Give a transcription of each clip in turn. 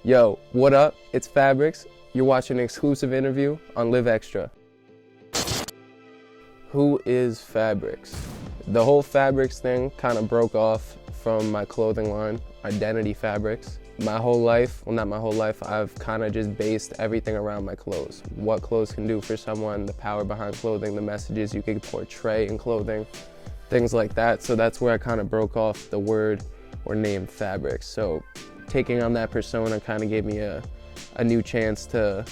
Yo, what up? It's Fabrikss. You're watching an exclusive interview on LIVEXTRA. Who is Fabrikss? The whole Fabrikss thing kind of broke off from my clothing line, Identity Fabrikss. My whole life, well not my whole life, I've kind of just based everything around my clothes. What clothes can do for someone, the power behind clothing, the messages you can portray in clothing, things like that. So that's where I kind of broke off the word or name Fabrikss. So taking on that persona kind of gave me a new chance to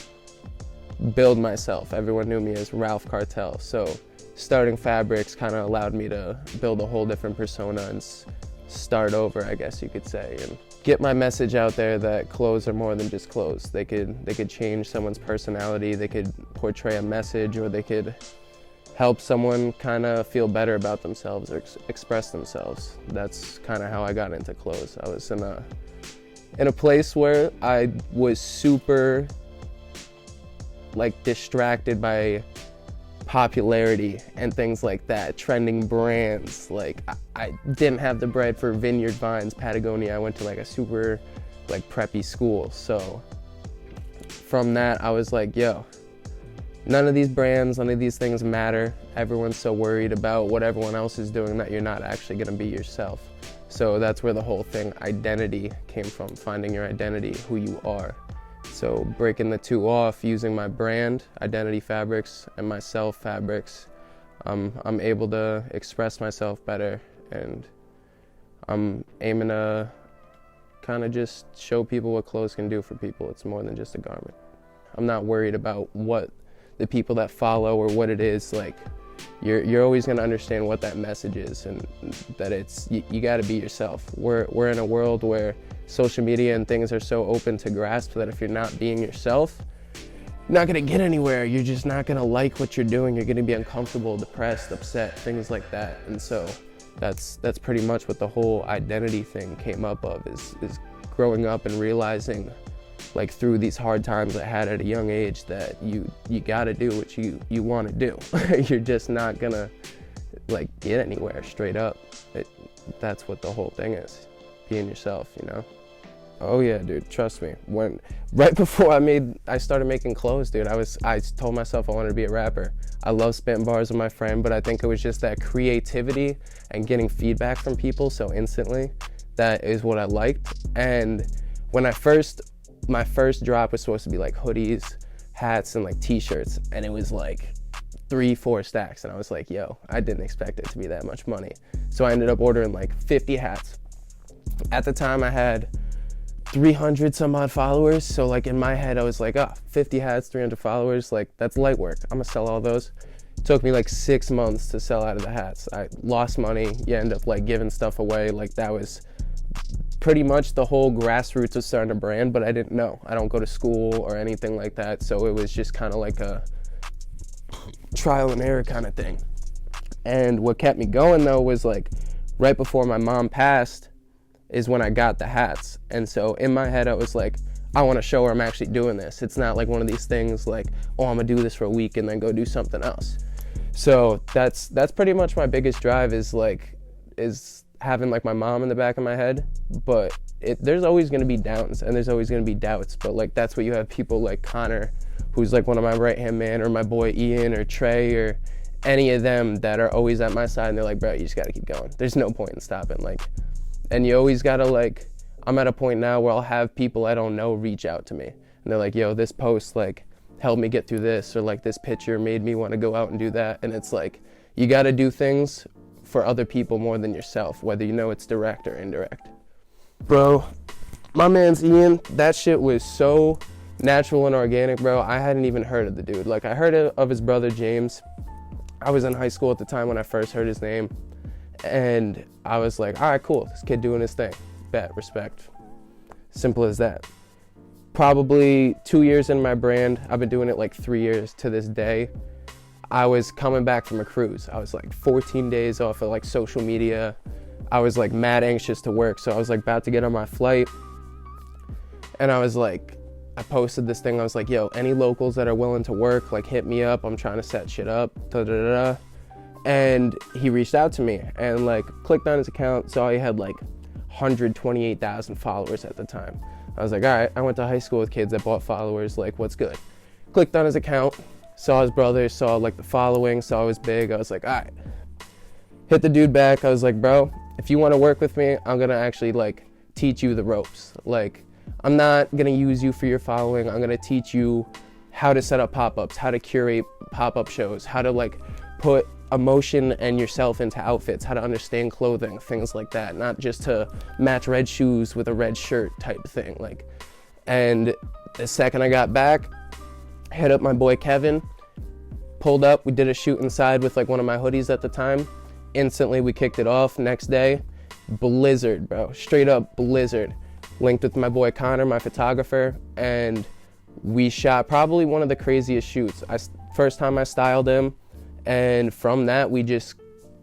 build myself. Everyone knew me as Ralph Cartel. So starting Fabrikss kind of allowed me to build a whole different persona and start over, I guess you could say, and get my message out there that clothes are more than just clothes. They could change someone's personality, they could portray a message, or they could help someone kind of feel better about themselves or express themselves. That's kind of how I got into clothes. I was in a place where I was super distracted by popularity and things like that, trending brands. Like I didn't have the bread for Vineyard Vines, Patagonia. I went to a super preppy school. So from that I was like, yo, none of these brands, none of these things matter. Everyone's so worried about what everyone else is doing that you're not actually gonna be yourself. So that's where the whole thing identity came from, finding your identity, who you are. So breaking the two off, using my brand, Identity Fabrikss, and myself, Fabrikss, I'm able to express myself better, and I'm aiming to kind of just show people what clothes can do for people. It's more than just a garment. I'm not worried about what the people that follow or what it is. You're always going to understand what that message is, and that it's you got to be yourself. We're in a world where social media and things are so open to grasp that if you're not being yourself, you're not going to get anywhere. You're just not going to like what you're doing. You're going to be uncomfortable, depressed, upset, things like that. And so that's pretty much what the whole identity thing came up of, is growing up and realizing through these hard times I had at a young age that you got to do what you want to do. You're just not going to get anywhere straight up. That's what the whole thing is, being yourself, you know? Oh yeah, dude, trust me. Right before I started making clothes, dude, I told myself I wanted to be a rapper. I love spitting bars with my friend, but I think it was just that creativity and getting feedback from people so instantly. That is what I liked. And when my first drop was supposed to be hoodies, hats, and t-shirts, and it was 3-4 stacks, and I was like, yo, I didn't expect it to be that much money. So I ended up ordering 50 hats. At the time I had 300 some odd followers, so in my head I was like, 50 hats, 300 followers, that's light work. I'm gonna sell all those. It took me 6 months to sell out of the hats. I lost money. You end up giving stuff away. That was pretty much the whole grassroots of starting a brand, but I didn't know. I don't go to school or anything like that, so it was just kind of a trial and error kind of thing. And what kept me going though was right before my mom passed is when I got the hats. And so in my head I was I want to show her I'm actually doing this. It's not one of these things oh, I'm gonna do this for a week and then go do something else. So that's pretty much my biggest drive, is having my mom in the back of my head. But there's always going to be downs and there's always going to be doubts, but that's what you have people like Connor, who's one of my right hand man, or my boy Ian or Trey, or any of them that are always at my side, and they're bro, you just got to keep going. There's no point in stopping. And you always got to I'm at a point now where I'll have people I don't know reach out to me, and they're yo, this post helped me get through this, or this picture made me want to go out and do that. And it's you got to do things for other people more than yourself, whether you know it's direct or indirect. Bro, my man's Ian, that shit was so natural and organic, bro. I hadn't even heard of the dude. I heard of his brother James. I was in high school at the time when I first heard his name, and I was all right, cool, this kid doing his thing. Bet, respect. Simple as that. Probably 2 years in my brand. I've been doing it 3 years to this day. I was coming back from a cruise. I was 14 days off of social media. I was mad anxious to work, so I was about to get on my flight, and I was I posted this thing. I was yo, any locals that are willing to work, hit me up. I'm trying to set shit up. Da da da da. And he reached out to me and clicked on his account, saw he had 128,000 followers at the time. I was like, all right, I went to high school with kids that bought followers, like, what's good? Clicked on his account, saw his brother, saw like the following, saw it was big. I was like, all right. Hit the dude back. I was like, bro, if you want to work with me, I'm gonna actually like teach you the ropes. Like, I'm not gonna use you for your following. I'm gonna teach you how to set up pop-ups, how to curate pop-up shows, how to like put emotion and yourself into outfits, how to understand clothing, things like that. Not just to match red shoes with a red shirt type thing. Like, and the second I got back, hit up my boy Kevin, pulled up, we did a shoot inside with like one of my hoodies at the time. Instantly we kicked it off. Next day, blizzard, bro, straight up blizzard. Linked with my boy Connor, my photographer, and we shot probably one of the craziest shoots. First time I styled him, and from that we just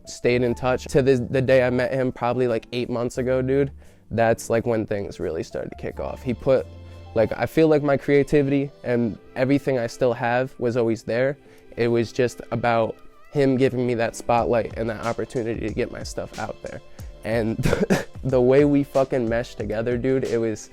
stayed in touch to the day I met him, probably like 8 months ago, dude. That's like when things really started to kick off. He put, like, I feel like my creativity and everything I still have was always there. It was just about him giving me that spotlight and that opportunity to get my stuff out there. And the way we fucking meshed together, dude, it was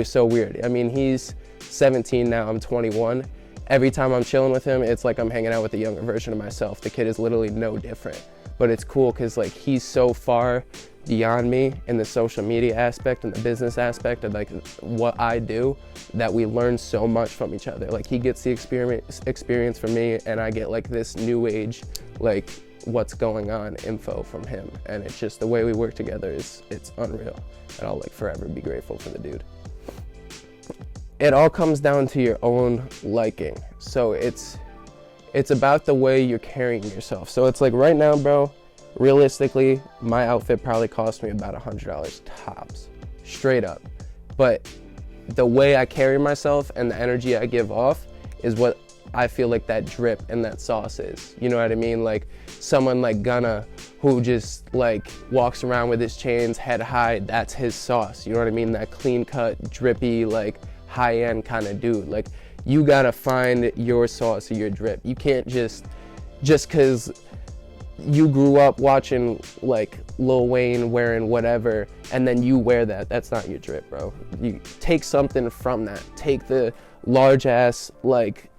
so weird. I mean, he's 17 now, I'm 21. Every time I'm chilling with him, it's like I'm hanging out with a younger version of myself. The kid is literally no different. But it's cool because like he's so far beyond me in the social media aspect and the business aspect of like what I do, that we learn so much from each other. Like, he gets the experience from me, and I get like this new age, like what's going on info from him. And it's just the way we work together it's unreal. And I'll like forever be grateful for the dude. It all comes down to your own liking. So it's about the way you're carrying yourself. So it's like right now, bro, realistically, my outfit probably cost me about $100 tops, straight up. But the way I carry myself and the energy I give off is what I feel like that drip and that sauce is. You know what I mean? Like someone like Gunna, who just like walks around with his chains head high, that's his sauce. You know what I mean? That clean cut, drippy, like high-end kind of dude. Like, you gotta find your sauce or your drip. You can't just cause you grew up watching like Lil Wayne wearing whatever and then you wear that. That's not your drip, bro. You take something from that. Take the large ass like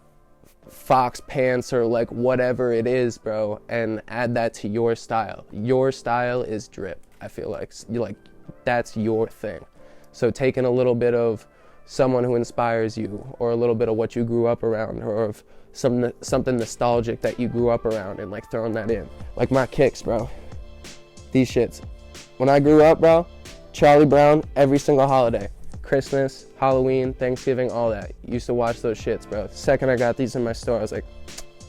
Fox pants or like whatever it is, bro, and add that to your style. Your style is drip. I feel like that's your thing. So taking a little bit of someone who inspires you, or a little bit of what you grew up around, or of something nostalgic that you grew up around, and like throwing that in. Like my kicks, bro. These shits. When I grew up, bro, Charlie Brown every single holiday. Christmas, Halloween, Thanksgiving, all that. Used to watch those shits, bro. The second I got these in my store, I was like,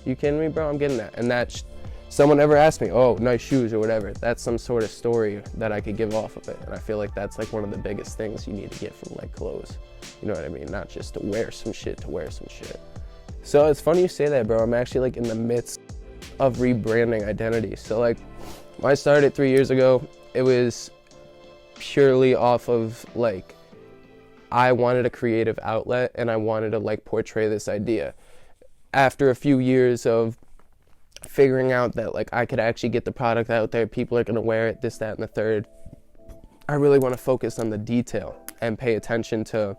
you kidding me, bro? I'm getting that. And someone ever asked me, oh, nice shoes or whatever. That's some sort of story that I could give off of it. And I feel like that's like one of the biggest things you need to get from like clothes. You know what I mean? Not just to wear some shit to wear some shit. So it's funny you say that, bro. I'm actually like in the midst of rebranding identity. So like when I started 3 years ago, it was purely off of like, I wanted a creative outlet and I wanted to like portray this idea. After a few years of figuring out that like I could actually get the product out there, people are gonna wear it, this, that, and the third, I really want to focus on the detail and pay attention to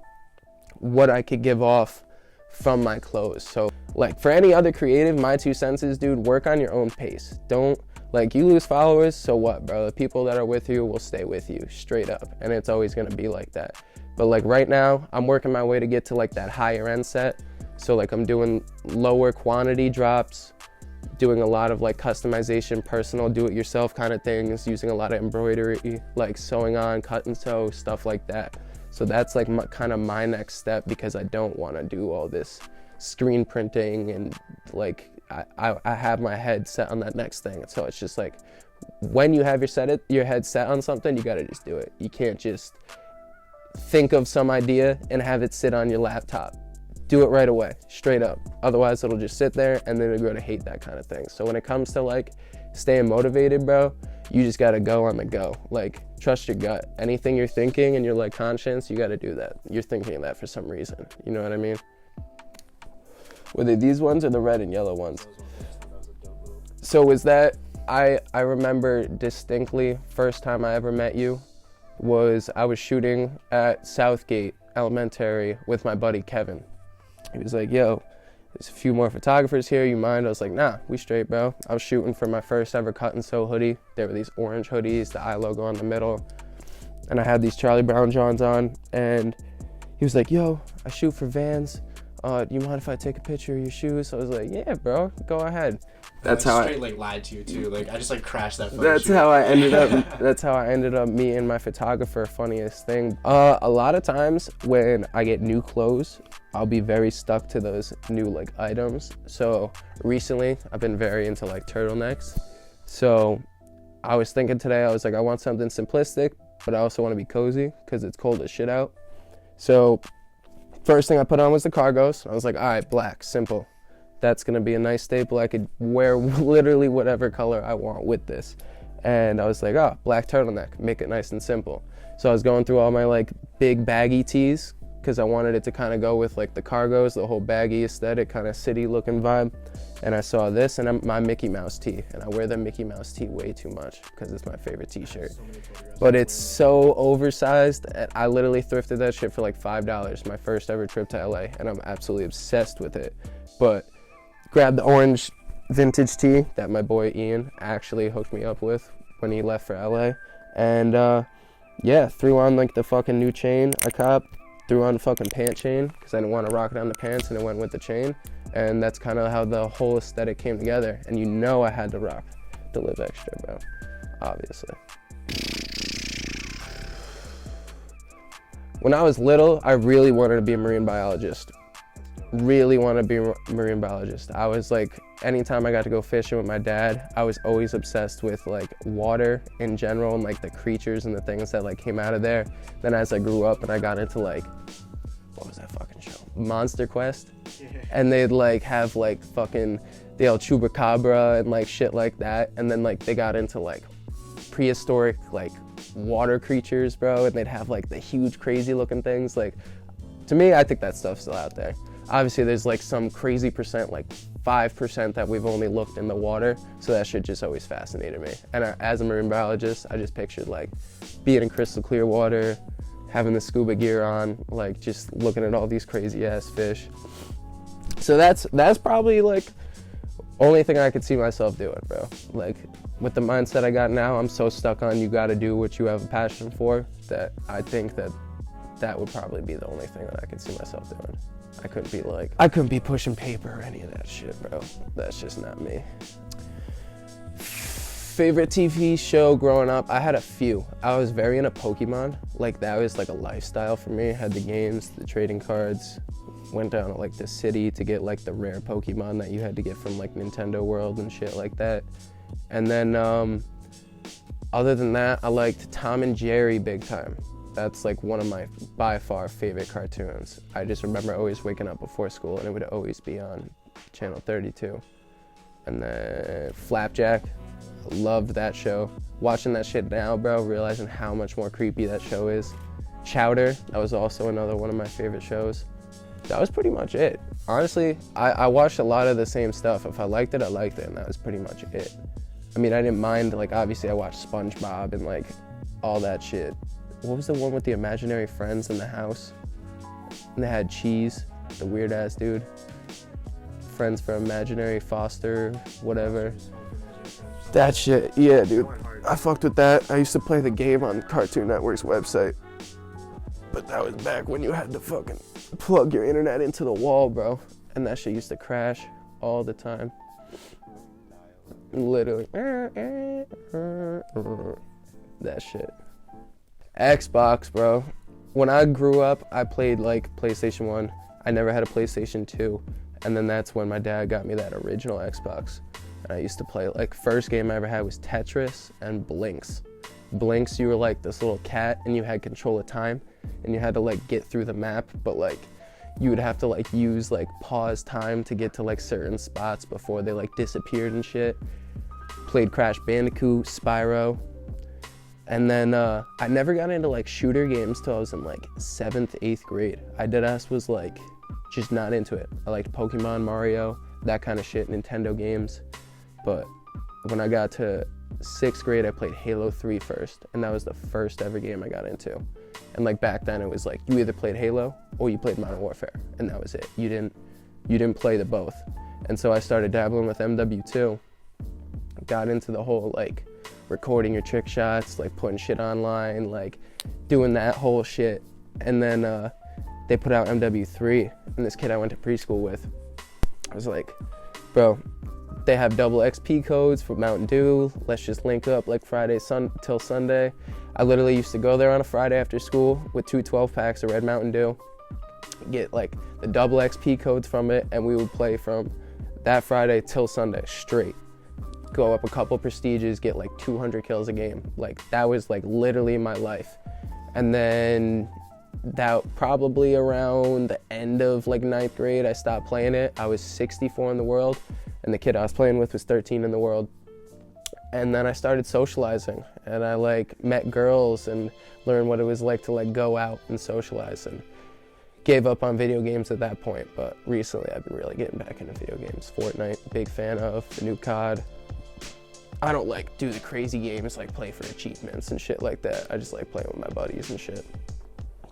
what I could give off from my clothes. So like for any other creative, my 2 cents is, dude, work on your own pace. Don't, like, you lose followers, so what, bro? The people that are with you will stay with you, straight up. And it's always gonna be like that. But like right now, I'm working my way to get to like that higher end set. So like I'm doing lower quantity drops, doing a lot of like customization, personal do-it-yourself kind of things, using a lot of embroidery, like sewing on, cut and sew, stuff like that. So that's like kind of my next step, because I don't want to do all this screen printing and like I have my head set on that next thing. So it's just like when you have your head set on something, you got to just do it. You can't just think of some idea and have it sit on your laptop. Do it right away, straight up. Otherwise it'll just sit there and then you're gonna hate that kind of thing. So when it comes to like staying motivated, bro, you just gotta go on the go. Like, trust your gut. Anything you're thinking and you're like conscious, you gotta do that. You're thinking of that for some reason. You know what I mean? Were they these ones or the red and yellow ones? So was that, I remember distinctly, first time I ever met you was I was shooting at Southgate elementary with my buddy Kevin. He was like, yo, there's a few more photographers here, you mind? I was like, nah, we straight, bro. I was shooting for my first ever cut and sew hoodie. There were these orange hoodies, the I logo on the middle, and I had these Charlie Brown Johns on, and he was like, yo, I shoot for Vans. Do you mind if I take a picture of your shoes? So I was like, yeah, bro, go ahead. That's how I straight lied to you too. I just crashed that photo That's shoot. how I ended up. That's how I ended up meeting my photographer. Funniest thing. A lot of times when I get new clothes, I'll be very stuck to those new items. So recently, I've been very into turtlenecks. So I was thinking today, I was like, I want something simplistic, but I also want to be cozy because it's cold as shit out. So first thing I put on was the cargos. I was like, all right, black, simple. That's gonna be a nice staple. I could wear literally whatever color I want with this. And I was like, oh, black turtleneck, make it nice and simple. So I was going through all my big baggy tees because I wanted it to kind of go with the cargos, the whole baggy aesthetic, kind of city looking vibe. And I saw this and my Mickey Mouse tee. And I wear the Mickey Mouse tee way too much because it's my favorite t-shirt. But it's so oversized. I literally thrifted that shit for $5, my first ever trip to LA. And I'm absolutely obsessed with it. But grabbed the orange vintage tee that my boy Ian actually hooked me up with when he left for LA. And yeah, threw on the fucking new chain I copped. Threw on the fucking pant chain because I didn't want to rock it on the pants, and it went with the chain. And that's kind of how the whole aesthetic came together. And you know I had to rock the Live Extra, bro, obviously. When I was little, I really wanted to be a marine biologist. Really want to be a marine biologist. I was anytime I got to go fishing with my dad, I was always obsessed with water in general and the creatures and the things that came out of there. Then as I grew up and I got into what was that fucking show? Monster Quest. And they'd have fucking the El Chupacabra and shit like that. And then they got into prehistoric water creatures, bro. And they'd have the huge crazy looking things. To me, I think that stuff's still out there. Obviously, there's some crazy percent, 5% that we've only looked in the water, so that shit just always fascinated me. And as a marine biologist, I just pictured being in crystal clear water, having the scuba gear on, just looking at all these crazy ass fish. So that's probably only thing I could see myself doing, bro. With the mindset I got now, I'm so stuck on you gotta do what you have a passion for that I think that would probably be the only thing that I could see myself doing. I couldn't be pushing paper or any of that shit, bro. That's just not me. Favorite TV show growing up, I had a few. I was very into Pokemon. That was a lifestyle for me. I had the games, the trading cards. Went down to the city to get the rare Pokemon that you had to get from Nintendo World and shit like that. And then other than that, I liked Tom and Jerry big time. That's one of my by far favorite cartoons. I just remember always waking up before school and it would always be on channel 32. And then Flapjack, loved that show. Watching that shit now, bro, realizing how much more creepy that show is. Chowder, that was also another one of my favorite shows. That was pretty much it. Honestly, I watched a lot of the same stuff. If I liked it, I liked it, and that was pretty much it. I mean, I didn't mind, obviously I watched SpongeBob and all that shit. What was the one with the imaginary friends in the house? And they had Cheese, the weird ass dude. Friends for Imaginary Foster, whatever. That shit, yeah, dude. I fucked with that. I used to play the game on Cartoon Network's website. But that was back when you had to fucking plug your internet into the wall, bro. And that shit used to crash all the time. Literally. That shit. Xbox, bro. When I grew up, I played PlayStation 1. I never had a PlayStation 2. And then that's when my dad got me that original Xbox. And I used to play, first game I ever had was Tetris and Blinks. Blinks, you were this little cat and you had control of time. And you had to get through the map, but you would have to use pause time to get to certain spots before they disappeared and shit. Played Crash Bandicoot, Spyro. And then I never got into shooter games till I was in 7th, 8th grade. I deadass was just not into it. I liked Pokemon, Mario, that kind of shit, Nintendo games. But when I got to 6th grade, I played Halo 3 first, and that was the first ever game I got into. And like back then it was like you either played Halo or you played Modern Warfare, and that was it. You didn't play the both. And so I started dabbling with MW2, got into the whole like recording your trick shots, like putting shit online, like doing that whole shit. And then they put out MW3, and this kid I went to preschool with, I was like, bro, they have double XP codes for Mountain Dew. Let's just link up like Friday till Sunday. I literally used to go there on a Friday after school with 2 12-packs of Red Mountain Dew, get like the double XP codes from it, and we would play from that Friday till Sunday straight. Go up a couple prestiges, get like 200 kills a game. Like that was like literally my life. And then that probably around the end of like 9th grade, I stopped playing it. I was 64 in the world, and the kid I was playing with was 13 in the world. And then I started socializing, and I like met girls and learned what it was like to like go out and socialize, and gave up on video games at that point. But recently I've been really getting back into video games. Fortnite, big fan of the new COD. I don't like do the crazy games like play for achievements and shit like that. I just like playing with my buddies and shit.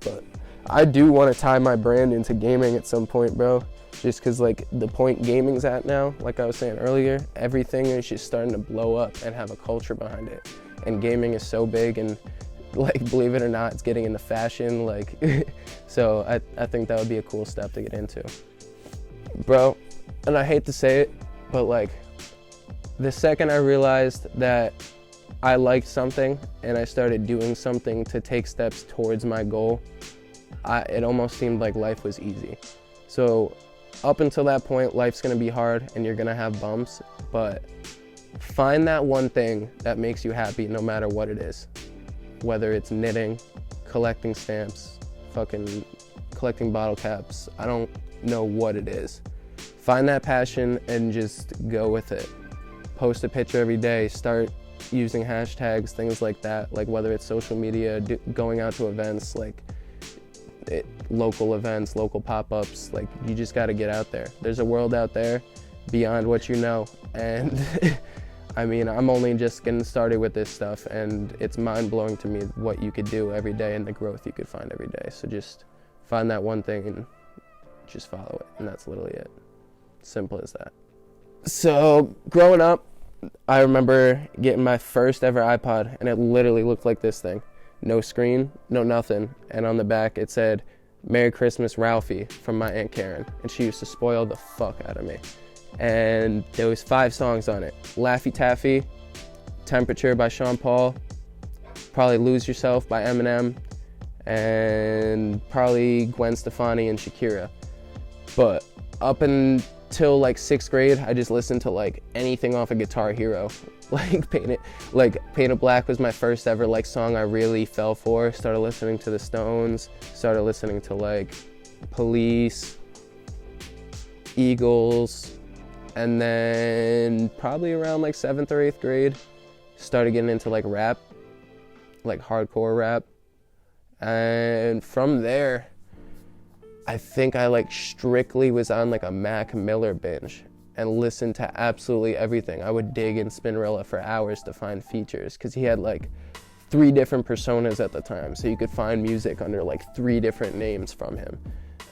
But I do want to tie my brand into gaming at some point, bro. Just because like the point gaming's at now, like I was saying earlier, everything is just starting to blow up and have a culture behind it. And gaming is so big, and like believe it or not, it's getting into fashion. Like, so I think that would be a cool step to get into, bro. And I hate to say it, but like the second I realized that I liked something and I started doing something to take steps towards my goal, it almost seemed like life was easy. So up until that point, life's gonna be hard and you're gonna have bumps, but find that one thing that makes you happy no matter what it is. Whether it's knitting, collecting stamps, fucking collecting bottle caps, I don't know what it is. Find that passion and just go with it. Post a picture every day, start using hashtags, things like that, like whether it's social media, going out to events, like local events, local pop-ups, like you just got to get out there. There's a world out there beyond what you know, and I mean, I'm only just getting started with this stuff, and it's mind-blowing to me what you could do every day and the growth you could find every day. So just find that one thing and just follow it, and that's literally it. Simple as that. So growing up, I remember getting my first ever iPod, and it literally looked like this thing. No screen, no nothing, and on the back it said, "Merry Christmas, Ralphie," from my Aunt Karen, and she used to spoil the fuck out of me. And there was 5 songs on it: Laffy Taffy, Temperature by Sean Paul, probably Lose Yourself by Eminem, and probably Gwen Stefani and Shakira. But up until like 6th grade, I just listened to like anything off of Guitar Hero. Like Painted Black was my first ever like song I really fell for. Started listening to the Stones, started listening to like Police, Eagles, and then probably around like 7th or 8th grade, started getting into like rap, like hardcore rap. And from there, I think I like strictly was on like a Mac Miller binge and listened to absolutely everything. I would dig in Spinrilla for hours to find features, because he had like 3 different personas at the time, so you could find music under like 3 different names from him.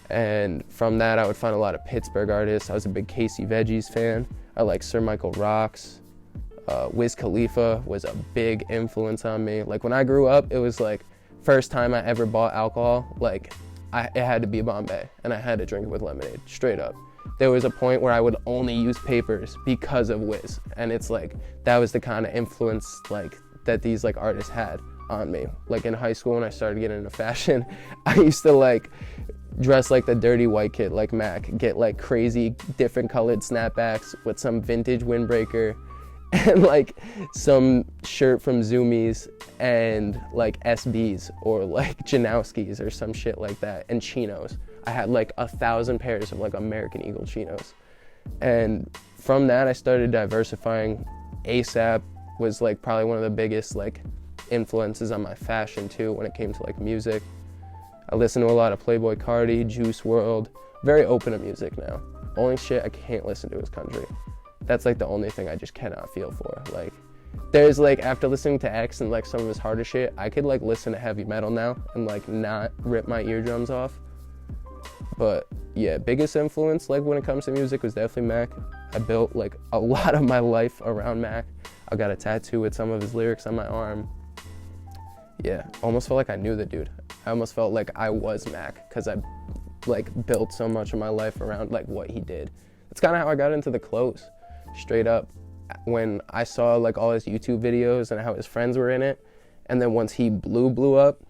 And from that, I would find a lot of Pittsburgh artists. I was a big Casey Veggies fan. I like Sir Michael Rocks. Wiz Khalifa was a big influence on me. Like when I grew up, it was like first time I ever bought alcohol, like it had to be Bombay, and I had to drink it with lemonade, straight up. There was a point where I would only use papers because of Wiz, and it's like that was the kind of influence like that these like artists had on me. Like in high school when I started getting into fashion, I used to like dress like the dirty white kid like Mac, get like crazy different colored snapbacks with some vintage windbreaker and like some shirt from Zoomies and like SBs or like Janowskis or some shit like that, and chinos. I had like 1,000 pairs of like American Eagle chinos. And from that I started diversifying. ASAP was like probably one of the biggest like influences on my fashion too when it came to like music. I listen to a lot of Playboi Carti, Juice WRLD, very open to music now. Only shit I can't listen to is country. That's like the only thing I just cannot feel for. Like there's like, after listening to X and like some of his harder shit, I could like listen to heavy metal now and like not rip my eardrums off. But yeah, biggest influence like when it comes to music was definitely Mac. I built like a lot of my life around Mac. I got a tattoo with some of his lyrics on my arm. Yeah, almost felt like I knew the dude. I almost felt like I was Mac because I like built so much of my life around like what he did. That's kind of how I got into the clothes, straight up. When I saw like all his YouTube videos and how his friends were in it, and then once he blew up,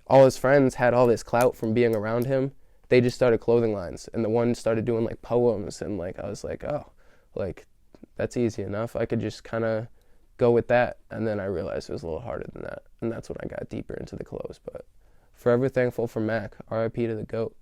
all his friends had all this clout from being around him. They just started clothing lines, and the one started doing like poems, and like I was like, oh, like that's easy enough. I could just kind of go with that. And then I realized it was a little harder than that, and that's when I got deeper into the clothes. But forever thankful for Mac. R.I.P. to the GOAT.